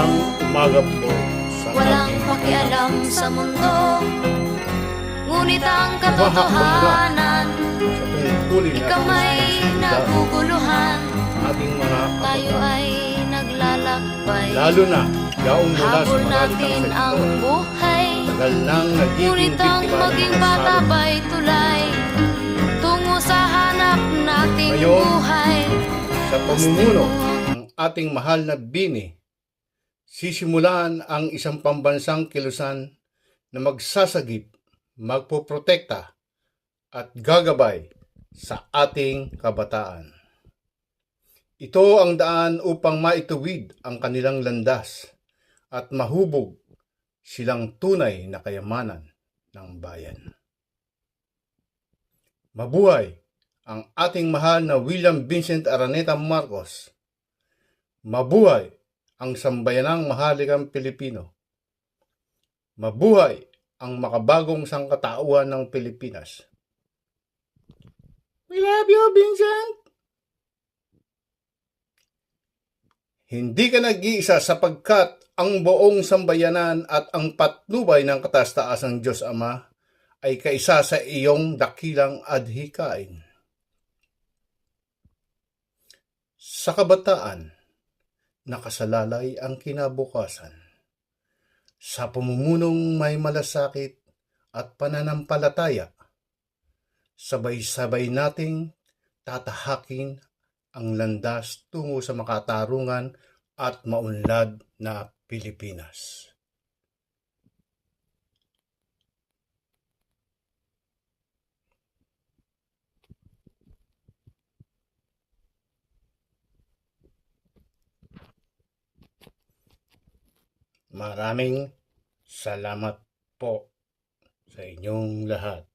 Magandang umaga po sa Walang ating pakialam sa mundo, ngunit ang Mahakbang katotohanan, sa tungkulin ikaw may naguguluhan. ating mga Tayo kabataan. ay naglalakbay, Lalo na yaong mula sa habol maralitang natin ang sektor. buhay. Tagal nang nagiging Ngunit ang biktima ng maging mga bata salot. ba'y tulay tungo sa hanap nating Ngayon, buhay. Sa pamumuno ng ating mahal na Bini, sisimulan ang isang pambansang kilusan na magsasagip, magpoprotekta at gagabay sa ating kabataan. Ito ang daan upang maituwid ang kanilang landas at mahubog silang tunay na kayamanan ng bayan. Mabuhay ang ating mahal na William Vincent Araneta Marcos. Mabuhay ang sambayanang mahalikang Pilipino. Mabuhay ang makabagong sangkatauhan ng Pilipinas. We love you, Vincent! Hindi ka nag-iisa sapagkat ang buong sambayanan at ang patnubay ng kataas-taasang Diyos Ama ay kaisa sa iyong dakilang adhikain. Sa kabataan, nakasalalay ang kinabukasan. Sa pumumunong may malasakit at pananampalataya, sabay-sabay nating tatahakin ang landas tungo sa makatarungan at maunlad na Pilipinas. Maraming salamat po sa inyong lahat.